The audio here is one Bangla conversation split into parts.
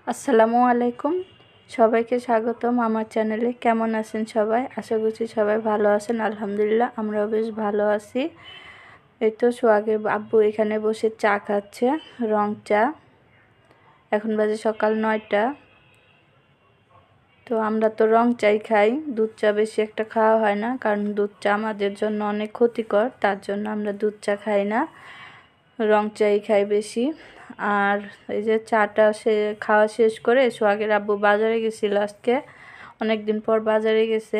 আসসালামু আলাইকুম, সবাইকে স্বাগতম আমার চ্যানেলে। কেমন আছেন সবাই? আশা করছি সবাই ভালো আছেন। আলহামদুলিল্লাহ, আমরাও বেশ ভালো আছি। এই তো সোহাগের আব্বু এখানে বসে চা খাচ্ছে, রং চা। এখন বাজে সকাল 9টা। তো আমরা তো রং চাই খাই, দুধ চা বেশি একটা খাওয়া হয় না, কারণ দুধ চা আমাদের জন্য অনেক ক্ষতিকর। তার জন্য আমরা দুধ চা খাই না, রং চাই খাই বেশি। আর এই যে চাটা খাওয়া শেষ করে সোহাগের আব্বু বাজারে গেছিল আজকে, অনেক দিন পর বাজারে গেছে।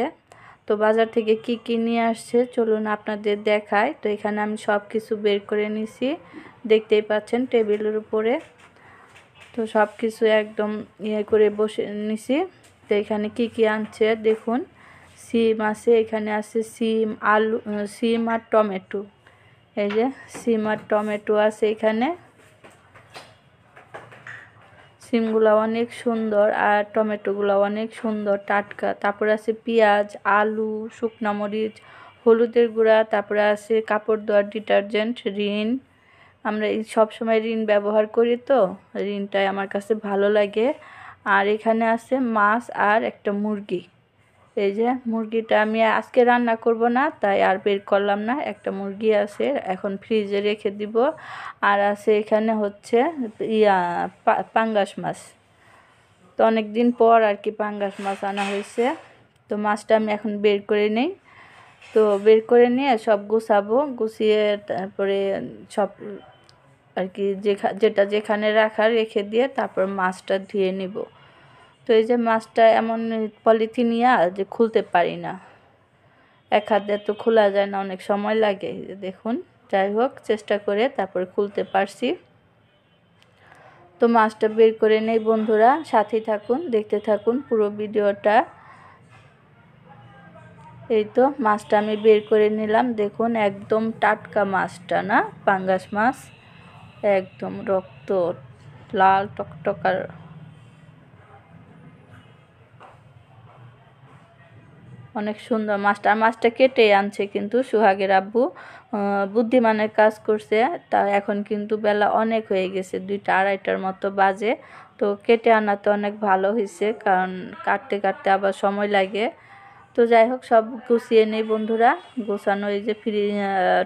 তো বাজার থেকে কি কি নিয়ে আসছে চলুন আপনাদের দেখায়। তো এখানে আমি সব কিছু বের করে নিছি, দেখতেই পাচ্ছেন টেবিলের উপরে। তো সব কিছু একদম করে বসে নিছি। তো এখানে কি কি আনছে দেখুন। সিম আছে, এখানে আছে সিম, আলু, সিম আর টমেটো। এই যে সিম আর টমেটো আছে এখানে। সিমগুলো অনেক সুন্দর আর টমেটোগুলো অনেক সুন্দর টাটকা। তারপরে আছে পেঁয়াজ, আলু, শুকনা মরিচ, হলুদের গুঁড়া, তারপরে আছে কাপড় ধোয়ার ডিটারজেন্ট, রিন। আমরা এই সবসময় রিন ব্যবহার করি, তো রিনটাই আমার কাছে ভালো লাগে। আর এখানে আছে মাছ আর একটা মুরগি। এই যে মুরগিটা আমি আজকে রান্না করব না, তাই আর বের করলাম না। একটা মুরগি আছে, এখন ফ্রিজে রেখে দিব। আর আছে এখানে হচ্ছে পাঙ্গাস মাছ। তো অনেক দিন পর আর কি পাঙ্গাস মাছ আনা হয়েছে। তো মাছটা আমি এখন বের করে নেই। তো বের করে নিয়ে সব গুছাবো, গুছিয়ে তারপরে সব আর কি যেটা যেখানে রাখা রেখে দিয়ে তারপর মাছটা ধুয়ে নিব। তো এই যে মাছটা এমন পলিথিনিয়া যে খুলতে পারি না, এক হাতে তো খোলা যায় না, অনেক সময় লাগে। দেখুন, যাই হোক চেষ্টা করে তারপরে খুলতে পারছি। তো মাছটা বের করে নেই বন্ধুরা, সাথেই থাকুন, দেখতে থাকুন পুরো ভিডিওটা। এই তো মাছটা আমি বের করে নিলাম, দেখুন একদম টাটকা মাছটা, না পাঙ্গাস মাছ, একদম রক্ত লাল টকটকার। অনেক সুন্দর মাছটা। আর মাছটা কেটে আনছে কিন্তু সোহাগের আব্বু, বুদ্ধিমানের কাজ করছে। তা এখন কিন্তু বেলা অনেক হয়ে গেছে, 2টা 2:30টার মতো বাজে। তো কেটে আনাতে অনেক ভালো হয়েছে, কারণ কাটতে কাটতে আবার সময় লাগে। তো যাই হোক সব গুছিয়ে নেই বন্ধুরা। গোছানো এই যে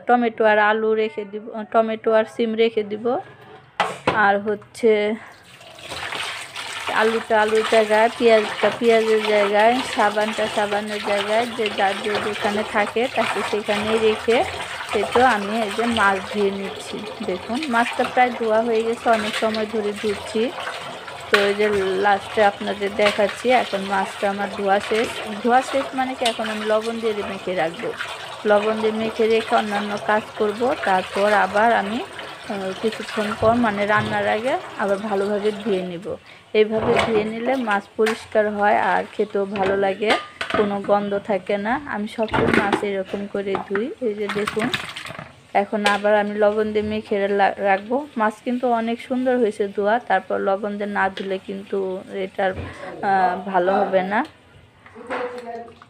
টমেটো আর আলু রেখে দিব, টমেটো আর সিম রেখে দিব। আর হচ্ছে আলুটা আলুর জায়গায়, পেঁয়াজটা পেঁয়াজের জায়গায়, সাবানটা সাবানের জায়গায়, যে যার যেখানে থাকে তাকে সেখানেই রেখে এই তো আমি এই যে মাছ ধুয়ে নিচ্ছি। দেখুন মাছটা প্রায় ধোয়া হয়ে গেছে, অনেক সময় ধরে ধুচ্ছি। তো এই যে লাস্টে আপনাদের দেখাচ্ছি, এখন মাছটা আমার ধোয়া শেষ। ধোয়া শেষ মানে কি, এখন আমি লবণ দিয়ে মেখে রাখবো। লবণ দিয়ে মেখে রেখে অন্যান্য কাজ করব। তারপর আবার আমি কিছুক্ষণ পর মানে রান্নার আগে আবার ভালোভাবে ধুয়ে নিব। এইভাবে ধুয়ে নিলে মাছ পরিষ্কার হয় আর খেতেও ভালো লাগে, কোনো গন্ধ থাকে না। আমি সবসময় মাছ এরকম করে ধুই। এই যে দেখুন, এখন আবার আমি লবণ দিয়ে মেখে রাখবো। মাছ কিন্তু অনেক সুন্দর হয়েছে ধোয়া, তারপর লবণ দিয়ে না ধুলে কিন্তু এটার ভালো হবে না।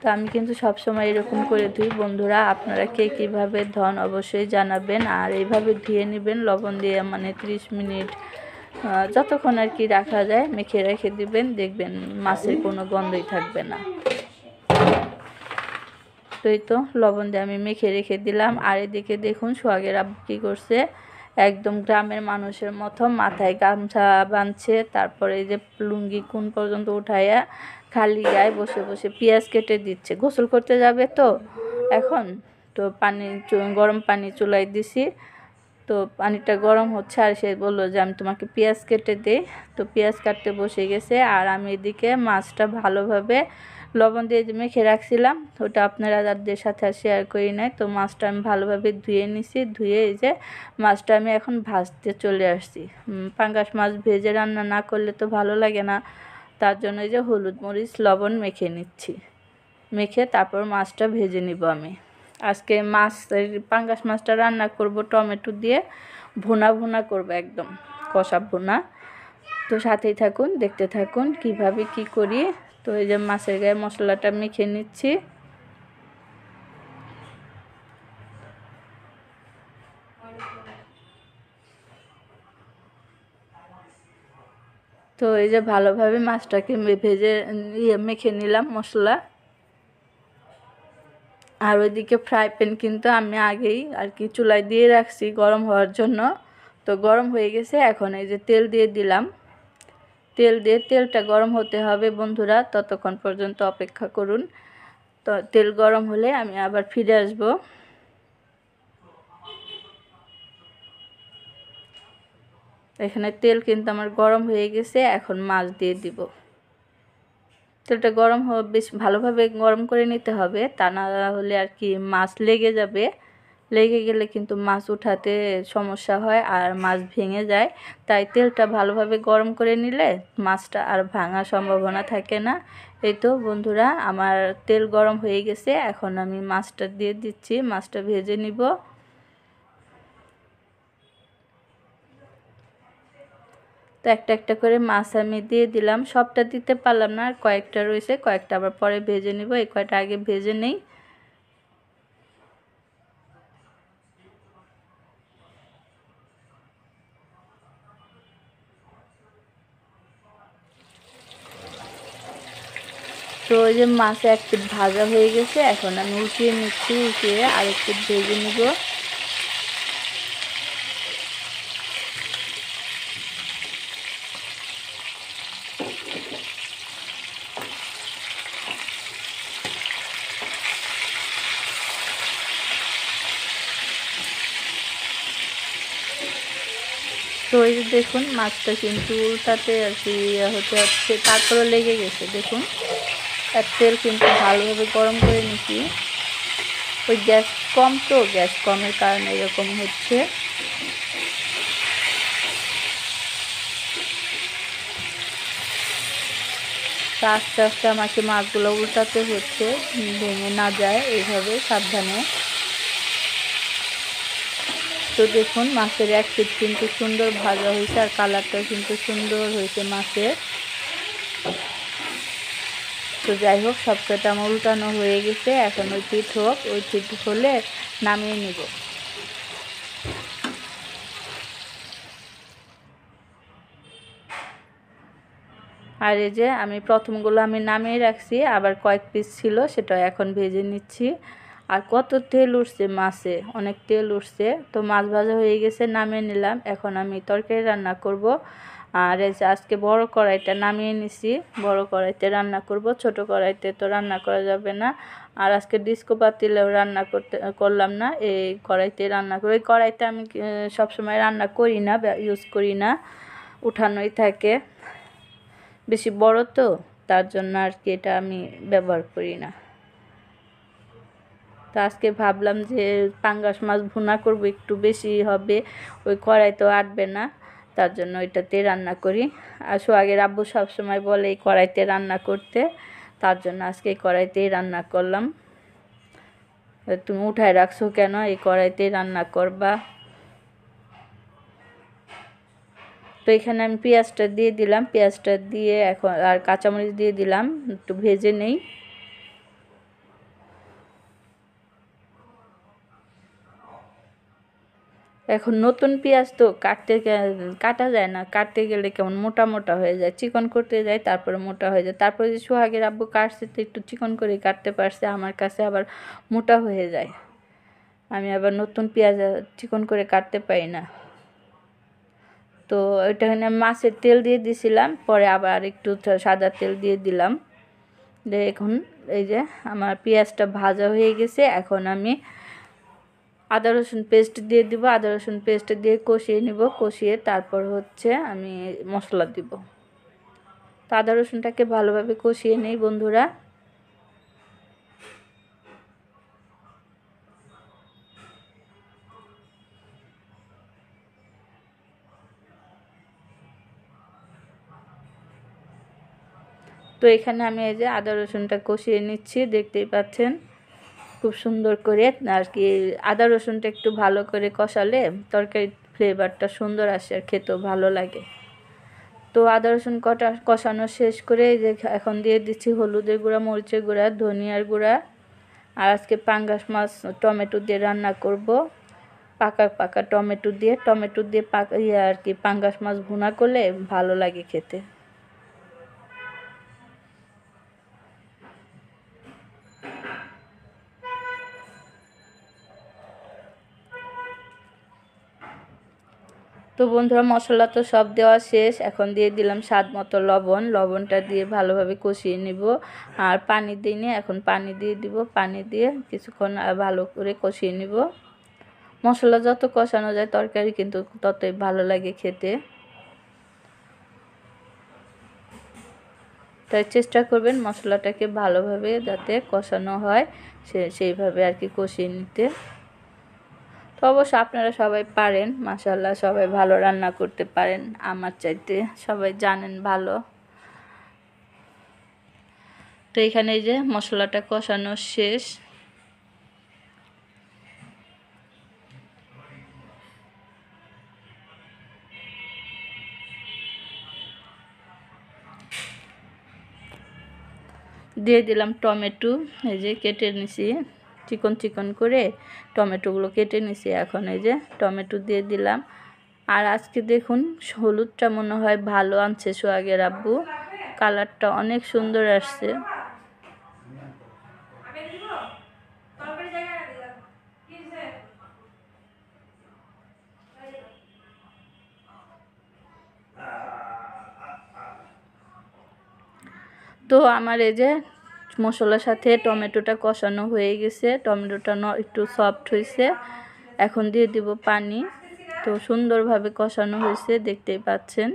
তো আমি কিন্তু সবসময় এরকম করে ধুই বন্ধুরা। আপনারা কে কীভাবে ধন অবশ্যই জানাবেন। আর এইভাবে ধুয়ে নেবেন লবণ দিয়ে, মানে 30 মিনিট যতক্ষণ আর কি রাখা যায় মেখে রেখে দিবেন, দেখবেন মাছের কোনো গন্ধই থাকবে না। তো এই তো লবণ দিয়ে আমি মেখে রেখে দিলাম। আর এদিকে দেখুন সোহাগের আব্বু কী করছে, একদম গ্রামের মানুষের মতো মাথায় গামছা বাঁধছে, তারপরে এই যে লুঙ্গি কোন পর্যন্ত উঠাইয়া খালি গায়ে বসে বসে পেঁয়াজ কেটে দিচ্ছে। গোসল করতে যাবে তো এখন। তো গরম পানি চুলায় দিছি। তো পানিটা গরম হচ্ছে, আর সে বললো যে আমি তোমাকে পেঁয়াজ কেটে দিই। তো পেঁয়াজ কাটতে বসে গেছে, আর আমি এদিকে মাছটা ভালোভাবে লবণ দিয়ে মেখে রাখছিলাম। ওটা আপনাদের সাথে আর শেয়ার করি নাই। তো মাছটা আমি ভালোভাবে ধুয়ে নিছি, ধুয়ে এই যে মাছটা আমি এখন ভাজতে চলে আসছি। পাঙ্গাস মাছ ভেজে রান্না না করলে তো ভালো লাগে না, তার জন্য এই যে হলুদ মরিচ লবণ মেখে নিচ্ছি। মেখে তারপর মাছটা ভেজে নিব আমি। আজকে পাঙ্গাস মাছটা রান্না করব টমেটো দিয়ে, ভুনা ভুনা করব, একদম কষা ভুনা। তো সাথেই থাকুন, দেখতে থাকুন কিভাবে কি করি। তো এই যে মাছের গায়ে মশলাটা মেখে নিচ্ছি। তো এই যে ভালোভাবে মাছটাকে ভেজে মেখে নিলাম মশলা। আর ওইদিকে ফ্রাই প্যান কিন্তু আমি আগেই আর কি চুলায় দিয়ে রাখছি গরম হওয়ার জন্য। তো গরম হয়ে গেছে, এখন এই যে তেল দিয়ে দিলাম। তেলটা গরম হতে হবে বন্ধুরা, ততক্ষণ পর্যন্ত অপেক্ষা করুন। তো তেল গরম হলে আমি আবার ফিরে আসব। এখানে তেল কিন্তু আমার গরম হয়ে গেছে, এখন মাছ দিয়ে দিব। তেলটা গরম বেশ ভালোভাবে গরম করে নিতে হবে, তা না হলে আর কি মাছ লেগে যাবে। লেগে গেলে কিন্তু মাছ উঠাতে সমস্যা হয় আর মাছ ভেঙে যায়। তাই তেলটা ভালোভাবে গরম করে নিলে মাছটা আর ভাঙার সম্ভাবনা থাকে না। এই তো বন্ধুরা, আমার তেল গরম হয়ে গেছে, এখন আমি মাছটা দিয়ে দিচ্ছি। মাছটা ভেজে নিব। তো একটা একটা করে মাছ আমি দিয়ে দিলাম। সবটা দিতে পারলাম না, আর কয়েকটা রয়েছে, কয়েকটা আবার পরে ভেজে নিব। এই কয়টা আগে ভেজে নেই। তো ওই যে মাছ এক পিঠ ভাজা হয়ে গেছে, এখন আমি উঠিয়ে নিচ্ছি। উঠিয়ে আরেক পিঠ ভেজে নিব। তো এই যে দেখুন, মাছটা কিন্তু উল্টাতে আর কি হচ্ছে, তারপরে লেগে গেছে। দেখুন, আর তেল কিন্তু ভালোভাবে গরম করে নিচ্ছি। ওই গ্যাস কম, তো গ্যাস কমের কারণে এরকম হচ্ছে। আস্তে আস্তে আমাকে মাছগুলো উল্টাতে হচ্ছে, ভেঙে না যায়, এইভাবে সাবধানে। তো দেখুন, মাছের এক পিঠ কিন্তু সুন্দর ভাজা হয়েছে, আর কালারটাও কিন্তু সুন্দর হয়েছে মাছের। তো যাই হোক, সবকটা আমার উল্টানো হয়ে গেছে। এখন ওই পিঠ হোক, ওই পিঠ হলে নামিয়ে নিব। আর এই যে আমি প্রথমগুলো আমি নামিয়ে রাখছি, আবার কয়েক পিস ছিল, সেটা এখন ভেজে নিচ্ছি। আর কত তেল উঠছে মাছে, অনেক তেল উঠছে। তো মাছ ভাজা হয়ে গেছে, নামিয়ে নিলাম। এখন আমি তরকারি রান্না করব। আর এই যে আজকে বড় কড়াইটা নামিয়ে নিছি, বড় কড়াইতে রান্না করব, ছোট কড়াইতে তো রান্না করা যাবে না। আর আজকে ডিস্কো পাতিলেও রান্না করলাম না, এই কড়াইতে রান্না করি। এই কড়াইতে আমি সবসময় রান্না করি না, ইউজ করি না, উঠানোই থাকে। বেশি বড় তো, তার জন্য আর কি এটা আমি ব্যবহার করি না। তো আজকে ভাবলাম যে পাঙ্গাস মাছ ভুনা করব, একটু বেশি হবে, ওই কড়াই তো আটবে না, তার জন্য ওইটাতে রান্না করি। আর সোহাগের আব্বু সবসময় বলে এই কড়াইতে রান্না করতে, তার জন্য আজকে এই কড়াইতেই রান্না করলাম। তুমি উঠায় রাখছো কেন, এই কড়াইতেই রান্না করবা। তো এখানে আমি পেঁয়াজটা দিয়ে দিলাম, পেঁয়াজটা দিয়ে এখন আর কাঁচামরিচ দিয়ে দিলাম, একটু ভেজে নেই। এখন নতুন পেঁয়াজ তো কাটা যায় না, কাটতে গেলে কেমন মোটা মোটা হয়ে যায়, চিকন করতে যায় তারপরে মোটা হয়ে যায়। তারপরে যে সোহাগের আব্বু কাটছে তো একটু চিকন করে কাটতে পারছে, আমার কাছে আবার মোটা হয়ে যায়। আমি আবার নতুন পেঁয়াজ চিকন করে কাটতে পারি না। তো এখানে মাছের তেল দিয়ে দিছিলাম, পরে আবার একটু সাদা তেল দিয়ে দিলাম। এখন এই যে আমার পেঁয়াজটা ভাজা হয়ে গেছে, এখন আমি আদা রসুন পেস্ট দিয়ে দিব। আদা রসুন পেস্ট দিয়ে কষিয়ে নিব, কষিয়ে তারপর হচ্ছে আমি মশলা দিব। তো আদা রসুনটাকে ভালোভাবে কষিয়ে নেই বন্ধুরা। তো এখানে আমি এই যে আদা রসুনটা কষিয়ে নিচ্ছি, দেখতেই পাচ্ছেন খুব সুন্দর করে আর কি। আদা রসুনটা একটু ভালো করে কষালে তরকারির ফ্লেভারটা সুন্দর আসে আর খেতেও ভালো লাগে। তো আদা রসুন কষানো শেষ করে এই যে এখন দিয়ে দিচ্ছি হলুদের গুঁড়া, মরিচের গুঁড়া, ধনিয়ার গুঁড়া। আর আজকে পাঙ্গাস মাছ টমেটো দিয়ে রান্না করব। পাকা পাকা টমেটো দিয়ে আর কি পাঙ্গাস মাছ ভুনা করলে ভালো লাগে খেতে। তো বন্ধুরা মশলা তো সব দেওয়া শেষ, এখন দিয়ে দিলাম স্বাদ মতো লবণ। লবণটা দিয়ে ভালোভাবে কষিয়ে নিব। আর পানি দিইনি, এখন পানি দিয়ে দিব। পানি দিয়ে কিছুক্ষণ ভালো করে কষিয়ে নিব। মশলা যত কষানো যায় তরকারি কিন্তু ততই ভালো লাগে খেতে। তাই চেষ্টা করবেন মশলাটাকে ভালোভাবে যাতে কষানো হয়, সেইভাবে আর কি কষিয়ে নিতে। তো অবশ্য আপনারা সবাই পারেন, মাশাআল্লাহ সবাই ভালো রান্না করতে পারেন, আমার চাইতে সবাই জানেন ভালো। তো এখানে এই যে মশলাটা কষানো শেষ। দিয়ে দিলাম টমেটো, এই যে কেটে নিছি চিকন চিকন করে টমেটোগুলো কেটে নিছি। এখন এই যে টমেটো দিয়ে দিলাম। আর আজকে দেখুন হলুদটা মনে হয় ভালো আনছে সোহাগের আব্বু, কালারটা অনেক সুন্দর আসছে। তো আমার এই যে মশলার সাথে টমেটোটা কষানো হয়ে গেছে, টমেটোটা একটু সফট হয়েছে। এখন দিয়ে দিব পানি। তো সুন্দরভাবে কষানো হয়েছে, দেখতেই পাচ্ছেন।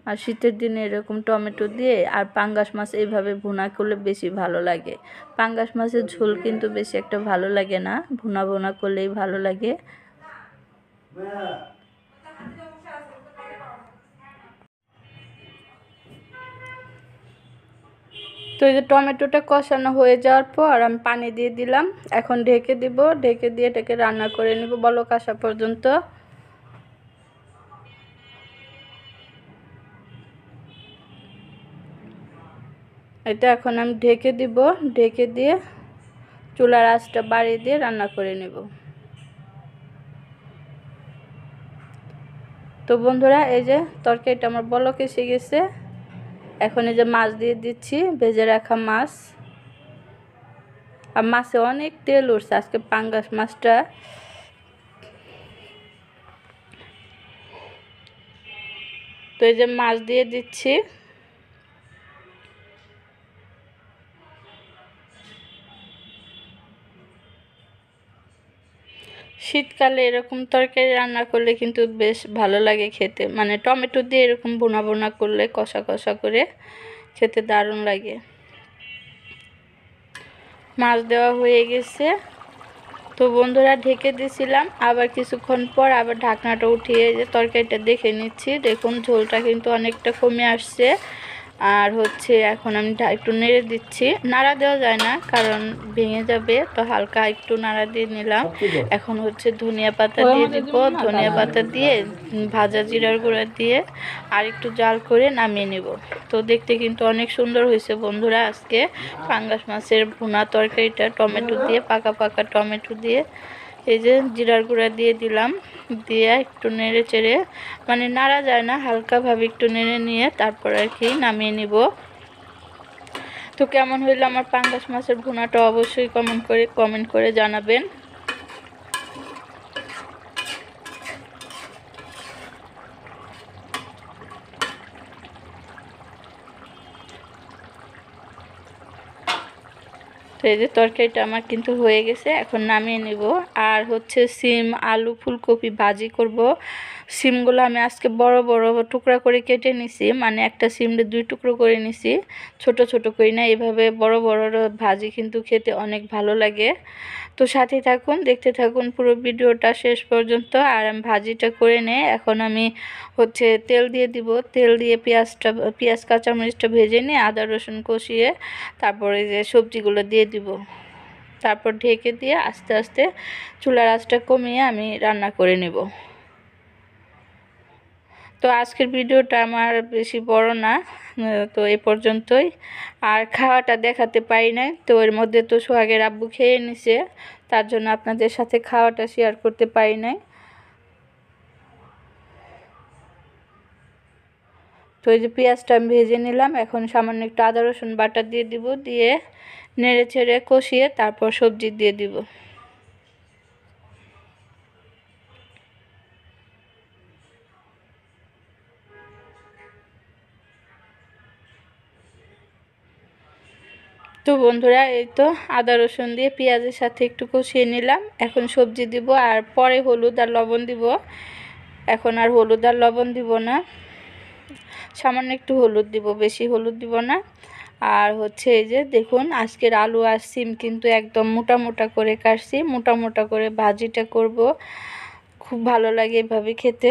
আর শীতের দিনে এরকম টমেটো দিয়ে আর পাঙ্গাস মাছ এইভাবে ভুনা করলে বেশি ভালো লাগে। পাঙ্গাস মাছের ঝোল কিন্তু বেশি একটা ভালো লাগে না, ভুনা ভুনা করলেই ভালো লাগে। তো এই যে টমেটোটা কষানো হয়ে যাওয়ার পর আমি পানি দিয়ে দিলাম। এখন ঢেকে দিব, ঢেকে দিয়ে এটাকে রান্না করে নিব বলক আসা পর্যন্ত। এটা এখন আমি ঢেকে দিব, ঢেকে দিয়ে চুলার আঁচটা বাড়িয়ে দিয়ে রান্না করে নেব। তো বন্ধুরা এই যে তরকারিটা আমার বলক এসে গেছে। এখন এই যে মাছ দিয়ে দিচ্ছি, ভেজে রাখা মাছ। আর মাছে অনেক তেল উঠছে আজকে পাঙ্গাস মাছটা। তো এই যে মাছ দিয়ে দিচ্ছি। শীতকালে এরকম তরকারি রান্না করলে কিন্তু বেশ ভালো লাগে খেতে, মানে টমেটো দিয়ে এরকম ভুনা ভুনা করলে কষা কষা করে খেতে দারুণ লাগে। মাছ দেওয়া হয়ে গেছে। তো বন্ধুরা ঢেকে দিয়েছিলাম, আবার কিছুক্ষণ পর আবার ঢাকনাটা উঠিয়ে যে তরকারিটা দেখে নিচ্ছি। দেখুন ঝোলটা কিন্তু অনেকটা কমে আসছে। আর হচ্ছে এখন আমি একটু নেড়ে দিচ্ছি, নাড়া দেওয়া যায় না কারণ ভেঙে যাবে, তো হালকা একটু নাড়া দিয়ে নিলাম। এখন হচ্ছে ধনিয়া পাতা দিয়ে দিব, ধনিয়া পাতা দিয়ে ভাজা জিরার গুঁড়া দিয়ে আর একটু জাল করে নামিয়ে নিব। তো দেখতে কিন্তু অনেক সুন্দর হয়েছে বন্ধুরা আজকে পাঙ্গাস মাছের ভুনা তরকারিটা, টমেটো দিয়ে পাকা পাকা টমেটো দিয়ে। এই যে জিরার গুঁড়া দিয়ে দিলাম, দিয়ে একটু নেড়ে চেড়ে, মানে নাড়া যায় না, হালকাভাবে একটু নেড়ে নিয়ে তারপর আর কি নামিয়ে নিব। তো কেমন হইলো আমার পাঙ্গাস মাছের ভুনাটা অবশ্যই কমেন্ট করে জানাবেন। তো এই যে তরকারিটা আমার কিন্তু হয়ে গেছে, এখন নামিয়ে নিব। আর হচ্ছে সিম আলু ফুলকপি ভাজি করব। সিমগুলো আমি আজকে বড় বড় টুকরা করে কেটে নিছি, মানে একটা সিমে 2 টুকরো করে নিছি, ছোট ছোট করি না, এভাবে বড় বড় ভাজি কিন্তু খেতে অনেক ভালো লাগে। তো সাথে থাকুন, দেখতে থাকুন পুরো ভিডিওটা শেষ পর্যন্ত। আর আমি ভাজিটা করে নিয়ে এখন আমি হচ্ছে তেল দিয়ে দিব, তেল দিয়ে পেঁয়াজ কাঁচামরিচটা ভেজে নিয়ে আদা রসুন কষিয়ে তারপরে যে সবজিগুলো দিয়ে দিব, তারপর ঢেকে দিয়ে আস্তে আস্তে চুলার আঁচটা কমিয়ে আমি রান্না করে নেব। তো আজকের ভিডিওটা আমার বেশি বড় না, তো এ পর্যন্তই। আর খাওয়াটা দেখাতে পারি নাই, তো এর মধ্যে তো সোহাগের আব্বু খেয়ে নিছে, তার জন্য আপনাদের সাথে খাওয়াটা শেয়ার করতে পারি নাই। তো এই যে পেঁয়াজটা আমি ভেজে নিলাম, এখন সামান্য একটু আদা রসুন বাটা দিয়ে দিব, দিয়ে নেড়ে ছেড়ে কষিয়ে তারপর সবজি দিয়ে দিব। তো বন্ধুরা এই তো আদা রসুন দিয়ে পেঁয়াজের সাথে একটু কষিয়ে নিলাম। এখন সবজি দিব আর পরে হলুদ আর লবণ দিব। এখন আর হলুদ আর লবণ দিব না, সামান্য একটু হলুদ দিব, বেশি হলুদ দিব না। আর হচ্ছে এই যে দেখুন আজকের আলু আর সিম কিন্তু একদম মোটা মোটা করে কাটছি, মোটা মোটা করে ভাজিটা করব। খুব ভালো লাগে এভাবে খেতে।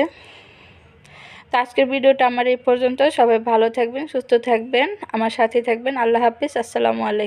তো আজকের ভিডিওটা আমার এই পর্যন্ত। সবাই ভালো থাকবেন, সুস্থ থাকবেন, আমার সাথে থাকবেন। আল্লাহ হাফিজ, আসসালামু আলাইকুম।